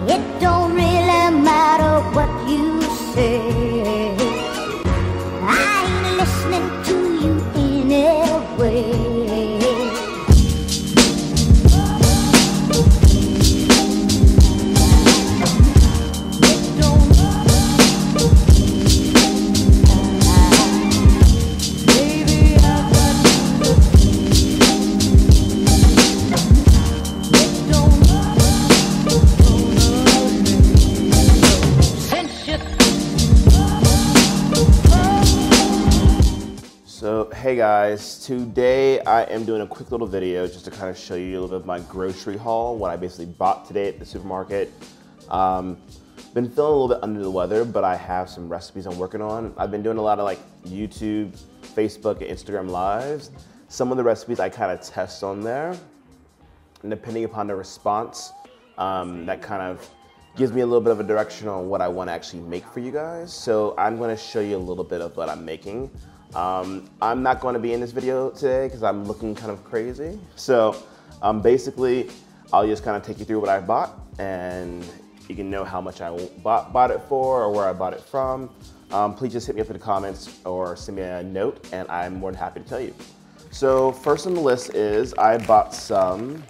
It don't really matter what you say. I ain't listening to you anyway. So hey guys, today I am doing a quick little video just to kind of show you a little bit of my grocery haul, what I basically bought today at the supermarket. Been feeling a little bit under the weather, but I have some recipes I'm working on. I've been doing a lot of like YouTube, Facebook, and Instagram lives. Some of the recipes I kind of test on there, and depending upon the response, that kind of gives me a little bit of a direction on what I want to actually make for you guys. So I'm going to show you a little bit of what I'm making. I'm not going to be in this video today because I'm looking kind of crazy. So basically, I'll just kind of take you through what I bought, and you can know how much I bought it for or where I bought it from. Please just hit me up in the comments or send me a note, and I'm more than happy to tell you. So first on the list is I bought some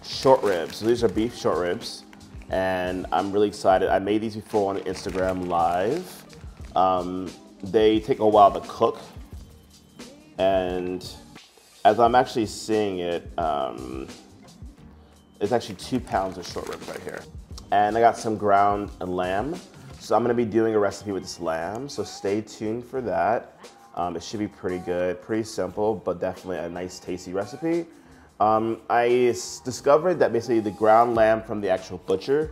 short ribs. So these are beef short ribs, and I'm really excited. I made these before on Instagram Live. They take a while to cook, and as I'm actually seeing it, it's actually 2 pounds of short ribs right here. And I got some ground lamb, so I'm gonna be doing a recipe with this lamb, so stay tuned for that. It should be pretty good, pretty simple, but definitely a nice tasty recipe. I discovered that basically the ground lamb from the actual butcher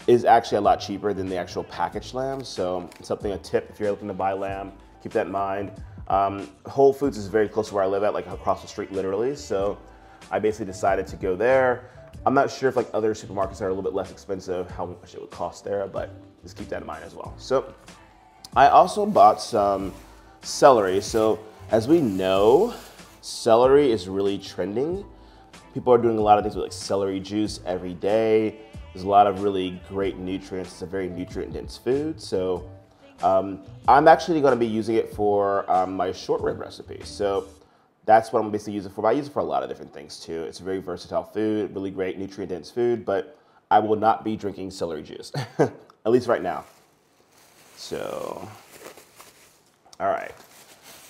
is actually a lot cheaper than the actual packaged lamb. So a tip if you're looking to buy lamb, keep that in mind. Whole Foods is very close to where I live at, like across the street literally. So I basically decided to go there. I'm not sure if like other supermarkets are a little bit less expensive, how much it would cost there, but just keep that in mind as well. So I also bought some celery. So as we know, celery is really trending. People are doing a lot of things with like celery juice every day. There's a lot of really great nutrients. It's a very nutrient-dense food. So I'm actually going to be using it for my short rib recipe. So that's what I'm basically using it for. But I use it for a lot of different things too. It's a very versatile food, really great nutrient-dense food, but I will not be drinking celery juice, at least right now. So, all right.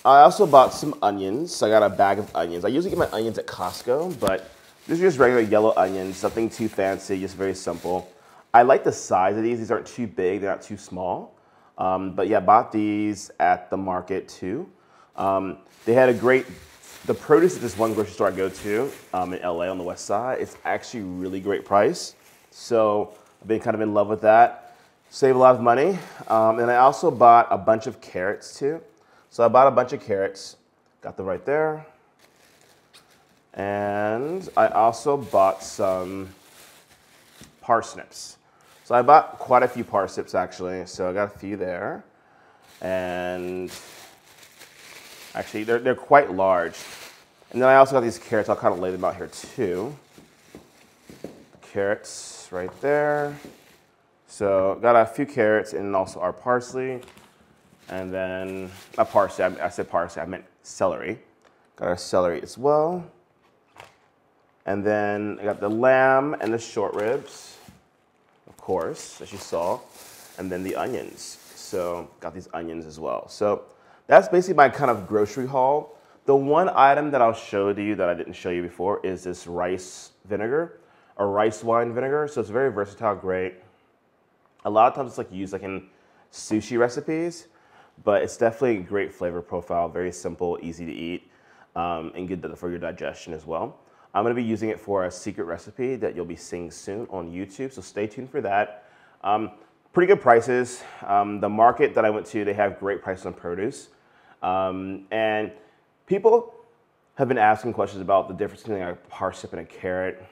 I also bought some onions. So I got a bag of onions. I usually get my onions at Costco, but these are just regular yellow onions, nothing too fancy, just very simple. I like the size of these. These aren't too big, they're not too small. But yeah, bought these at the market too. They had the produce at this one grocery store I go to in LA on the west side, it's actually really great price. So I've been kind of in love with that. Save a lot of money. And I also bought a bunch of carrots too. So I bought a bunch of carrots, got them right there. And I also bought some parsnips. So I bought quite a few parsnips actually. So I got a few there. And actually they're quite large. And then I also got these carrots. I'll kind of lay them out here too. Carrots right there. So got a few carrots and also our parsley. And then, not parsley, I said parsley, I meant celery. Got our celery as well. And then I got the lamb and the short ribs, of course, as you saw. And then the onions. So got these onions as well. So that's basically my kind of grocery haul. The one item that I'll show to you that I didn't show you before is this rice vinegar, or rice wine vinegar. So it's very versatile, great. A lot of times it's like used like in sushi recipes, but it's definitely a great flavor profile, very simple, easy to eat, and good for your digestion as well. I'm gonna be using it for a secret recipe that you'll be seeing soon on YouTube, so stay tuned for that. Pretty good prices. The market that I went to, they have great prices on produce. And people have been asking questions about the difference between a parsnip and a carrot.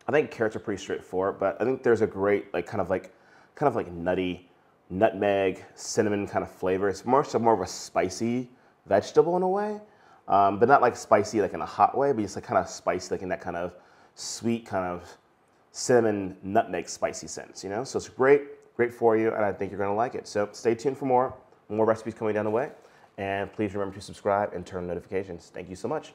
I think carrots are pretty straightforward, but I think there's a great kind of like nutty nutmeg, cinnamon kind of flavor. It's more of a spicy vegetable in a way, but not like spicy like in a hot way, but just like kind of spicy like in that kind of sweet kind of cinnamon, nutmeg, spicy scents, you know? So it's great for you, and I think you're gonna like it. So stay tuned for more recipes coming down the way, and please remember to subscribe and turn on notifications. Thank you so much.